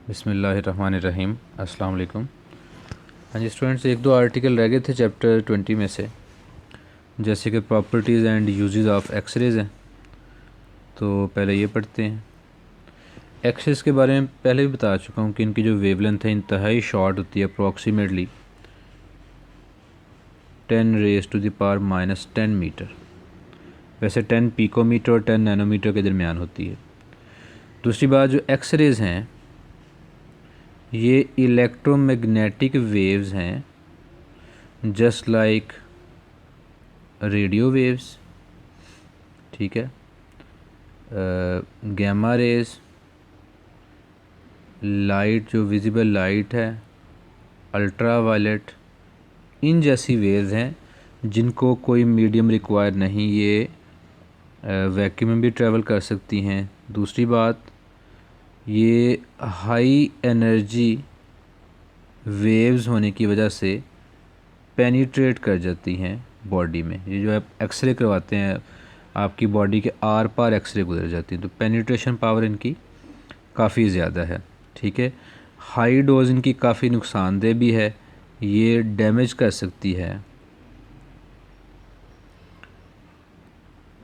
बिस्मिल्लाहिर्रहमानिर्रहीम। अस्सलाम वालेकुम। हाँ जी स्टूडेंट्स, एक दो आर्टिकल रह गए थे चैप्टर 20 में से, जैसे कि properties and uses of X-rays हैं। तो पहले ये पढ़ते हैं। एक्सरेज के बारे में पहले भी बता चुका हूँ कि इनकी जो वेवलेंथ है इंतहाई शॉर्ट होती है, अप्रॉक्सीमेटली 10⁻⁻10 मीटर। वैसे 10 पिकोमीटर और 10 नैनोमीटर के दरमियान होती है। दूसरी बात, जो एक्सरेज हैं ये इलेक्ट्रोमैग्नेटिक वेव्स हैं, जस्ट लाइक रेडियो वेव्स, ठीक है, गैमा रेज, लाइट जो विजिबल लाइट है, अल्ट्रा वायलेट, इन जैसी वेव्स हैं जिनको कोई मीडियम रिक्वायर नहीं, ये वैक्यूम में भी ट्रैवल कर सकती हैं। दूसरी बात, ये हाई एनर्जी वेव्स होने की वजह से पेनिट्रेट कर जाती हैं बॉडी में। ये जो आप एक्सरे करवाते हैं, आपकी बॉडी के आर पार एक्सरे गुजर जाती है, तो पेनिट्रेशन पावर इनकी काफ़ी ज़्यादा है, ठीक है। हाई डोज इनकी काफ़ी नुकसानदेह भी है, ये डैमेज कर सकती है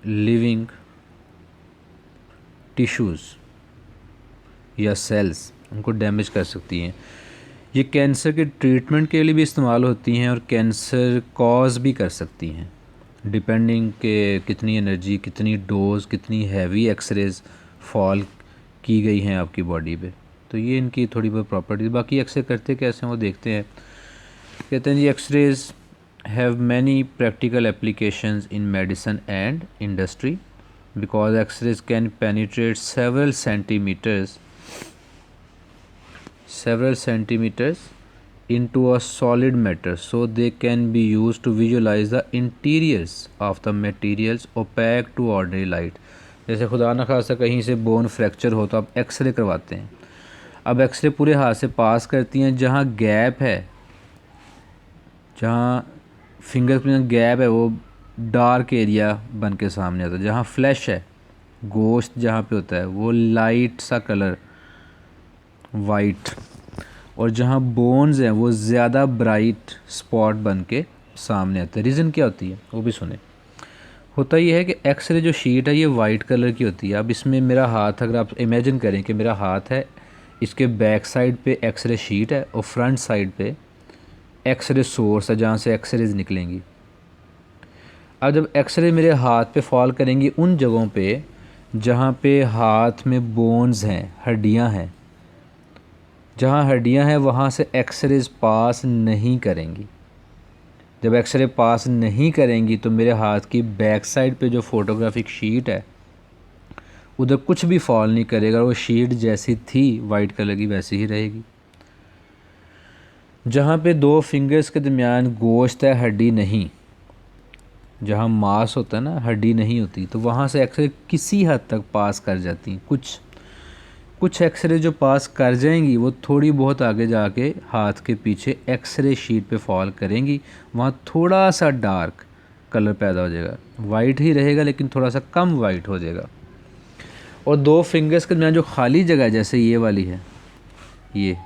लिविंग टिश्यूज़ या सेल्स, उनको डैमेज कर सकती हैं। ये कैंसर के ट्रीटमेंट के लिए भी इस्तेमाल होती हैं और कैंसर कॉज भी कर सकती हैं, डिपेंडिंग के कितनी एनर्जी, कितनी डोज, कितनी हैवी एक्सरेज फॉल की गई हैं आपकी बॉडी पे। तो ये इनकी थोड़ी बहुत प्रॉपर्टीज। बाकी एक्सरे करते कैसे हैं वो देखते हैं। कहते हैं जी, X-rays have many practical applications in medicine and industry because X-rays can penetrate several centimeters into a solid matter, so they can be used to visualize the interiors of the materials opaque to ordinary light। जैसे खुदा न खासा कहीं से bone fracture हो तो आप x ray करवाते हैं। अब एक्सरे पूरे हाथ से पास करती हैं, जहाँ गैप है, जहाँ फिंगरप्रिंट गैप है वो डार्क एरिया बन के सामने आता है। जहाँ फ्लैश है, गोश्त जहाँ पे होता है, वो लाइट सा कलर वाइट, और जहाँ बोन्स हैं वो ज़्यादा ब्राइट स्पॉट बन के सामने आते हैं। रीज़न क्या होती है वो भी सुने। होता ये है कि एक्सरे जो शीट है ये वाइट कलर की होती है। अब इसमें मेरा हाथ, अगर आप इमेजिन करें कि मेरा हाथ है, इसके बैक साइड पे एक्सरे शीट है और फ्रंट साइड पे एक्सरे सोर्स है जहाँ से एक्सरेज निकलेंगी। अब जब एक्सरे मेरे हाथ पे फॉल करेंगी उन जगहों पे जहाँ पे हाथ में बोन्स हैं, हड्डियाँ हैं, जहाँ हड्डियाँ हैं वहाँ से एक्सरेज पास नहीं करेंगी। जब एक्सरे पास नहीं करेंगी तो मेरे हाथ की बैक साइड पे जो फोटोग्राफिक शीट है उधर कुछ भी फॉल नहीं करेगा, वो शीट जैसी थी वाइट कलर की वैसी ही रहेगी। जहाँ पे दो फिंगर्स के दरमियान गोश्त है, हड्डी नहीं, जहाँ मांस होता है ना, हड्डी नहीं होती, तो वहाँ से एक्सरे किसी हद तक पास कर जाती हैं। कुछ एक्सरे जो पास कर जाएंगी वो थोड़ी बहुत आगे जाके हाथ के पीछे एक्सरे शीट पे फॉल करेंगी, वहाँ थोड़ा सा डार्क कलर पैदा हो जाएगा। वाइट ही रहेगा लेकिन थोड़ा सा कम वाइट हो जाएगा। और दो फिंगर्स के दरमियान जो खाली जगह है, जैसे ये वाली है, ये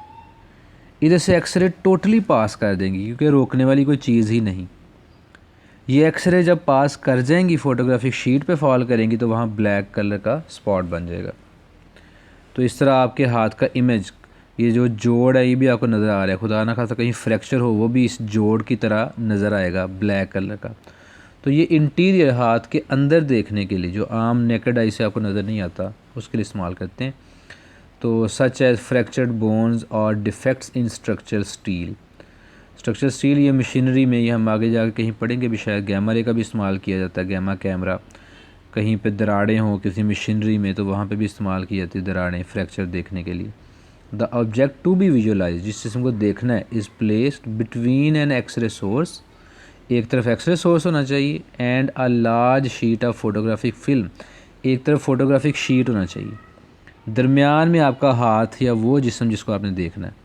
इधर से एक्सरे टोटली पास कर देंगी क्योंकि रोकने वाली कोई चीज़ ही नहीं। ये एक्सरे जब पास कर जाएंगी, फोटोग्राफिक शीट पे फॉल करेंगी, तो वहाँ ब्लैक कलर का स्पॉट बन जाएगा। तो इस तरह आपके हाथ का इमेज, ये जो जोड़ है ये भी आपको नज़र आ रहा है। खुदा ना खासा कहीं फ्रैक्चर हो वो भी इस जोड़ की तरह नज़र आएगा ब्लैक कलर का। तो ये इंटीरियर हाथ के अंदर देखने के लिए, जो आम नेकेड आई से आपको नज़र नहीं आता, उसके लिए इस्तेमाल करते हैं। तो सच एज फ्रैक्चर्ड बोन्स और डिफेक्ट्स इन स्ट्रक्चरल स्टील, ये मशीनरी में, ये हम आगे जाकर कहीं पढ़ेंगे भी शायद, गैमा रे का भी इस्तेमाल किया जाता है। गैमा कैमरा, कहीं पे दरारें हों किसी मशीनरी में तो वहाँ पे भी इस्तेमाल की जाती है दरारें फ्रैक्चर देखने के लिए। The object to be visualize, जिस जिसम को देखना है, is placed between an X-ray source, एक तरफ एक्सरे सोर्स होना चाहिए, and a large sheet of photographic film, एक तरफ फोटोग्राफिक शीट होना चाहिए, दरमियान में आपका हाथ या वो जिस्म जिसको आपने देखना है।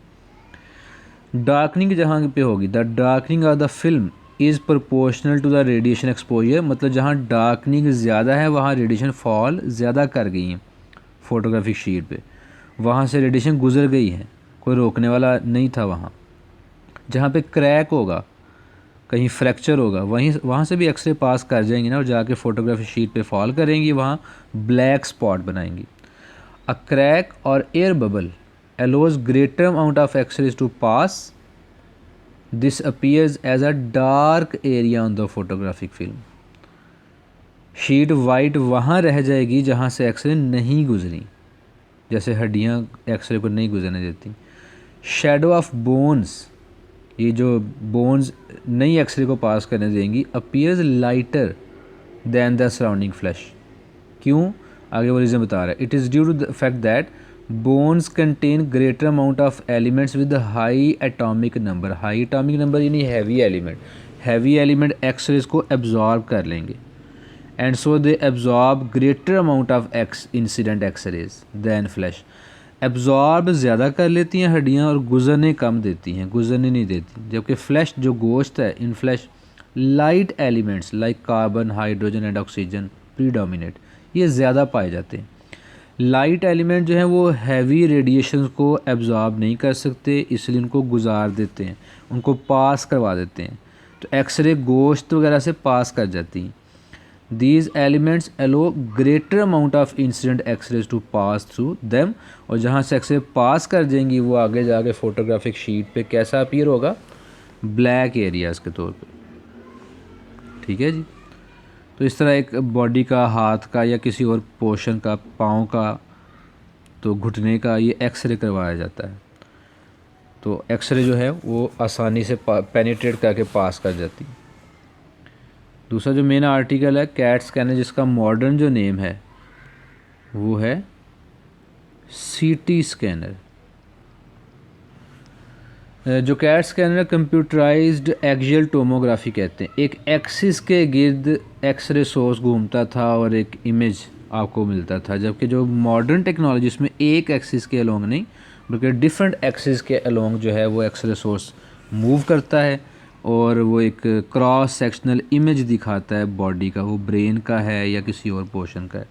डार्कनिंग जहाँ पे होगी, the darkening of the film is proportional to the radiation exposure, मतलब जहाँ डार्कनिंग ज़्यादा है वहाँ रेडिएशन फॉल ज़्यादा कर गई हैं फोटोग्राफिक शीट पे, वहाँ से रेडिएशन गुजर गई है, कोई रोकने वाला नहीं था वहाँ। जहाँ पे क्रैक होगा, कहीं फ्रैक्चर होगा, वहाँ से भी एक्सरे पास कर जाएंगी ना और जाके फोटोग्राफी शीट पे फॉल करेंगी, वहाँ ब्लैक स्पॉट बनाएंगी। अ क्रैक और air bubble allows greater amount of x-rays to pass. This appears as a dark area on the photographic film. Sheet white वहाँ रह जाएगी जहाँ से एक्सरे नहीं गुजरी, जैसे हड्डियाँ एक्सरे को नहीं गुजरने देती। शेडो ऑफ बोन्स, ये जो बोन्स नई एक्सरे को पास करने देंगी, appears lighter than the surrounding flesh. क्यों? आगे वो रीज़न बता रहा है। It is due to the fact that bones contain greater amount of elements with high atomic number. High atomic number यानी heavy element. Heavy element X-rays को absorb कर लेंगे, and so they absorb greater amount of incident X-rays than flesh. Absorb ज़्यादा कर लेती हैं हड्डियाँ और गुजरने कम देती हैं, गुजरने नहीं देती। जबकि फ्लैश जो गोश्त है, in flesh light elements like carbon, hydrogen and oxygen predominate, ये ज़्यादा पाए जाते हैं। लाइट एलिमेंट जो हैं वो हैवी रेडिएशन को एब्जॉर्ब नहीं कर सकते, इसलिए उनको गुजार देते हैं, उनको पास करवा देते हैं। तो एक्सरे गोश्त वगैरह से पास कर जाती हैं। These elements allow greater amount of incident X-rays to pass through them, और जहाँ से एक्सरे पास कर जाएंगी वो आगे जाके फोटोग्राफिक शीट पे कैसा अपीयर होगा? ब्लैक एरियाज़ के तौर पे। ठीक है जी। तो इस तरह एक बॉडी का, हाथ का या किसी और पोर्शन का, पाँव का, तो घुटने का, ये एक्सरे करवाया जाता है। तो एक्सरे जो है वो आसानी से पेनिट्रेट करके पास कर जाती है। दूसरा जो मेन आर्टिकल है कैट स्कैनर, जिसका मॉडर्न जो नेम है वो है सीटी स्कैनर। जो CAT scanner computerised axial tomography कहते हैं। एक एक्सिस के गिर्द एक्सरे सोर्स घूमता था और एक इमेज आपको मिलता था, जबकि जो मॉडर्न टेक्नोलॉजी इसमें एक एक्सिस के अलोंग नहीं बल्कि डिफरेंट एक्सिस के अलोंग जो है वो एक्सरे सोर्स मूव करता है और वो एक क्रॉस सेक्शनल इमेज दिखाता है बॉडी का, वो ब्रेन का है या किसी और पोर्शन का है।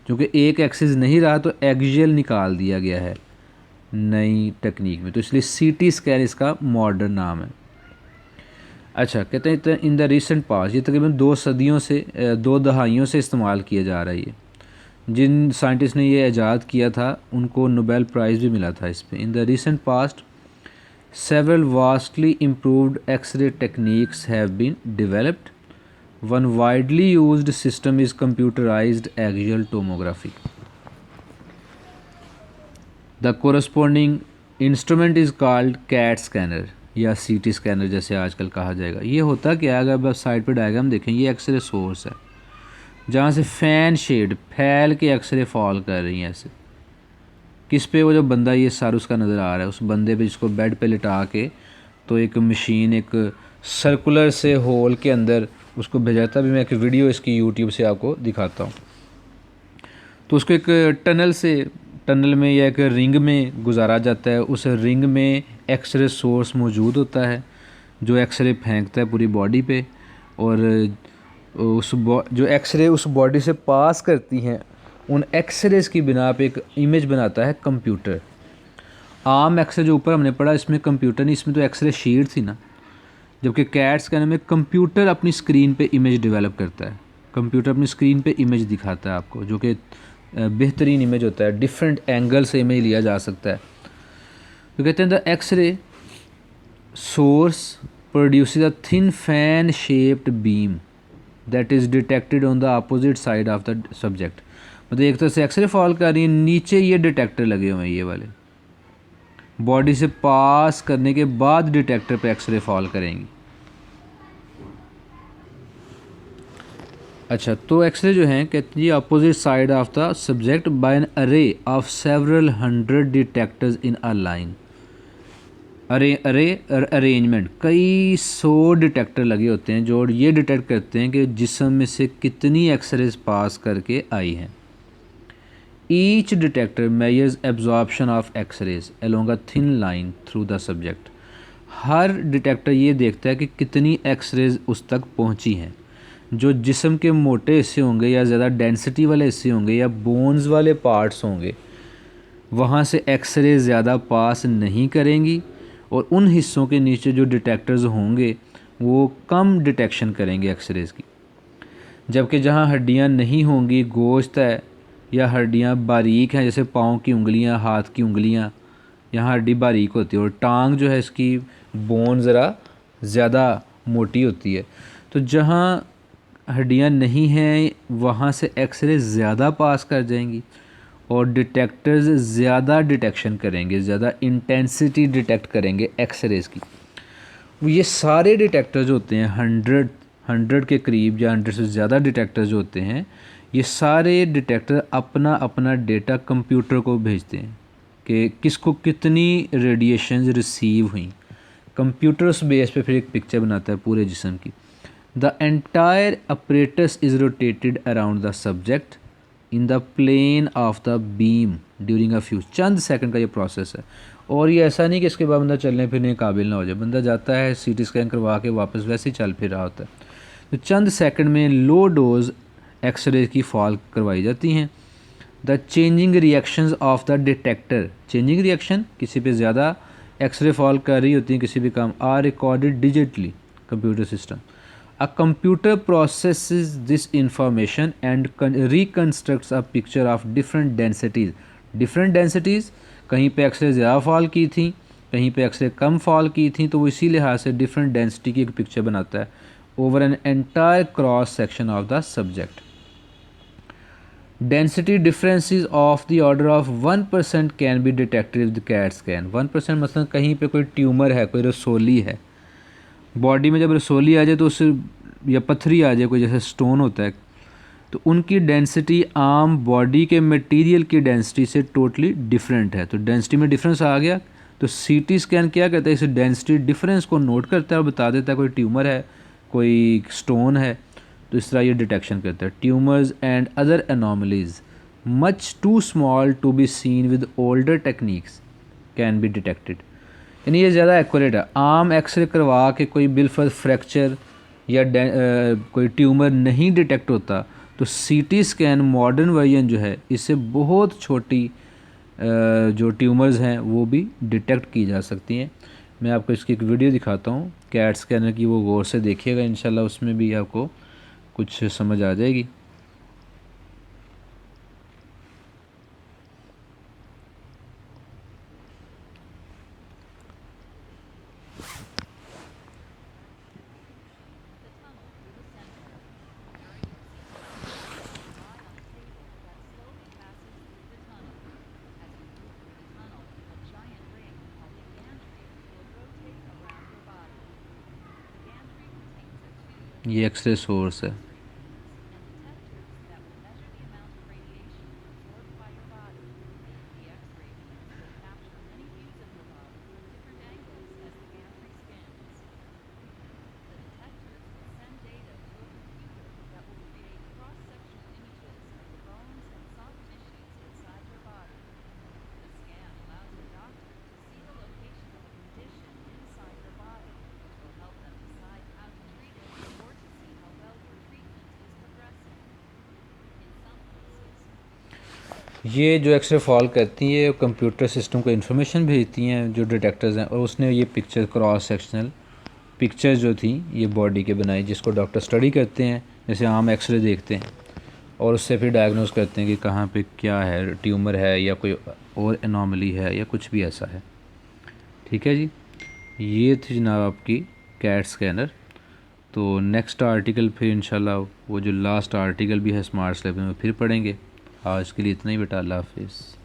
जो कि एक एक्सिस नहीं रहा तो एक्सियल निकाल दिया गया है नई टेक्निक में, तो इसलिए सीटी स्कैन इसका मॉडर्न नाम है। अच्छा, कहते हैं इन द रिसेंट पास, ये तकरीबन 2 सदियों से 2 दहाइयों से इस्तेमाल किया जा रहा है ये। जिन साइंटिस्ट ने ये ईजाद किया था उनको नोबेल प्राइज़ भी मिला था इस पर। In the recent past several vastly improved X-ray techniques have been developed. One widely used system is computerised axial tomography. The corresponding instrument is called CAT scanner या सीटी स्कैनर जैसे आजकल कहा जाएगा। ये होता क्या है, अगर आप साइड पे डायग्राम देखें, ये एक्सरे सोर्स है जहाँ से फैन शेड फैल के एक्सरे फॉल कर रही हैं ऐसे। किस पे? वो जो बंदा ये सर उसका नज़र आ रहा है, उस बंदे पे जिसको बेड पे लिटा के तो एक मशीन एक सर्कुलर से होल के अंदर उसको भेजाता। भी मैं एक वीडियो इसकी यूट्यूब से आपको दिखाता हूँ। तो उसको एक टनल में या एक रिंग में गुजारा जाता है। उस रिंग में एक्सरे सोर्स मौजूद होता है जो एक्सरे फेंकता है पूरी बॉडी पे, और जो एक्सरे उस बॉडी से पास करती हैं उन एक्सरेज की बिना पे एक इमेज बनाता है कंप्यूटर। आम एक्सरे जो ऊपर हमने पढ़ा इसमें कंप्यूटर नहीं, इसमें तो एक्सरे शीट थी ना। जबकि कैट स्कैनर में कंप्यूटर अपनी स्क्रीन पे इमेज डेवलप करता है, कंप्यूटर अपनी स्क्रीन पे इमेज दिखाता है आपको, जो कि बेहतरीन इमेज होता है, डिफरेंट एंगल से इमेज लिया जा सकता है। तो कहते हैं the X-ray source produces a thin fan shaped beam that is detected on the opposite side of the subject. मतलब एक तरह से एक्सरे फॉल कर रही है, नीचे ये डिटेक्टर लगे हुए हैं, ये वाले बॉडी से पास करने के बाद डिटेक्टर पे एक्सरे फॉल करेंगी। अच्छा, तो एक्सरे जो हैं कहते हैं opposite side of the subject by an array of several 100 detectors in a line. Arrangement, कई 100 डिटेक्टर लगे होते हैं जो ये डिटेक्ट करते हैं कि जिस्म में से कितनी एक्सरेज पास करके आई हैं। Each detector measures absorption of X-rays along a thin line through the subject. हर डिटेक्टर ये देखता है कि कितनी एक्सरेज उस तक पहुंची हैं। जो जिस्म के मोटे हिस्से होंगे या ज़्यादा डेंसिटी वाले हिस्से होंगे या बोन्स वाले पार्ट्स होंगे, वहाँ से एक्सरे ज़्यादा पास नहीं करेंगी और उन हिस्सों के नीचे जो डिटेक्टर्स होंगे वो कम डिटेक्शन करेंगे एक्सरेज़ की। जबकि जहाँ हड्डियाँ नहीं होंगी, गोश्त है या हड्डियाँ बारीक हैं, जैसे पाँव की उंगलियाँ, हाथ की उंगलियाँ, यहाँ हड्डी बारीक होती है और टांग जो है इसकी बोन ज़रा ज़्यादा मोटी होती है। तो जहाँ हड्डियाँ नहीं हैं वहाँ से एक्सरे ज़्यादा पास कर जाएंगी और डिटेक्टर्स ज़्यादा डिटेक्शन करेंगे, ज़्यादा इंटेंसिटी डिटेक्ट करेंगे एक्सरेज़ की। ये सारे डिटेक्टर्स होते हैं 100 के करीब या 100 से ज़्यादा डिटेक्टर्स जो होते हैं, ये सारे डिटेक्टर अपना अपना डेटा कंप्यूटर को भेजते हैं कि किसको कितनी रेडिएशंस रिसीव हुई। कंप्यूटर उस बेस पे फिर एक पिक्चर बनाता है पूरे जिस्म की। The entire apparatus is rotated around the subject in the plane of the beam during a few, चंद सेकंड का ये प्रोसेस है। और ये ऐसा नहीं कि इसके बाद बंदा चलने फिरने के काबिल ना हो जाए, बंदा जाता है सीटी स्कैन करवा के वापस वैसे ही चल फिर रहा होता है। तो चंद सेकंड में लो डोज एक्सरे की फॉल करवाई जाती हैं। The changing reactions of the detector, changing reaction किसी पे ज़्यादा एक्सरे फॉल कर रही होती हैं, किसी पे कम, are recorded digitally computer system. A computer processes this information and reconstructs a picture of different densities. Different densities, कहीं पे एक्सरे ज़्यादा फॉल की थी, कहीं पे एक्सरे कम फॉल की थी, तो वो इसी लिहाज से डिफरेंट डेंसिटी की एक पिक्चर बनाता है over an entire cross section of the subject. Density differences of the order of 1% can be detected with CAT scan. 1% मतलब कहीं पे कोई ट्यूमर है, कोई रसोली है बॉडी में, जब रसोली आ जाए तो उससे या पत्थरी आ जाए कोई, जैसे स्टोन होता है, तो उनकी डेंसिटी आम बॉडी के मटेरियल की डेंसिटी से टोटली डिफरेंट है। तो डेंसिटी में डिफरेंस आ गया तो सीटी स्कैन क्या करता है, इस डेंसिटी डिफरेंस को नोट करता है और बता देता है कोई ट्यूमर है, कोई स्टोन है। तो इस तरह ये डिटेक्शन करता है। Tumours and other anomalies much too small to be seen with older techniques can be detected, यानी ये ज़्यादा एक्यूरेट है। आम एक्सरे करवा के कोई बिलफर्ज फ्रैक्चर या कोई ट्यूमर नहीं डिटेक्ट होता, तो सीटी स्कैन मॉडर्न वर्जन जो है इससे बहुत छोटी जो ट्यूमर्स हैं वो भी डिटेक्ट की जा सकती हैं। मैं आपको इसकी एक वीडियो दिखाता हूँ कैट स्कैनर की, वो गौर से देखिएगा, इंशाल्लाह उसमें भी आपको कुछ समझ आ जाएगी। ये एक्सरे सोर्स है। ये जो एक्सरे फॉल करती है कंप्यूटर सिस्टम को इन्फॉर्मेशन भेजती हैं जो डिटेक्टर्स हैं, और उसने ये पिक्चर क्रॉस सेक्शनल पिक्चर जो थी ये बॉडी के बनाई, जिसको डॉक्टर स्टडी करते हैं जैसे आम एक्सरे देखते हैं, और उससे फिर डायग्नोस करते हैं कि कहाँ पे क्या है, ट्यूमर है या कोई और एनॉमली है या कुछ भी ऐसा है। ठीक है जी, ये थी जनाब आपकी कैट स्कैनर। तो नेक्स्ट आर्टिकल फिर इंशाल्लाह वो जो लास्ट आर्टिकल भी है स्मार्ट स्लैब में फिर पढ़ेंगे। आज के लिए इतना ही बेटा, अल्लाह हाफिज़।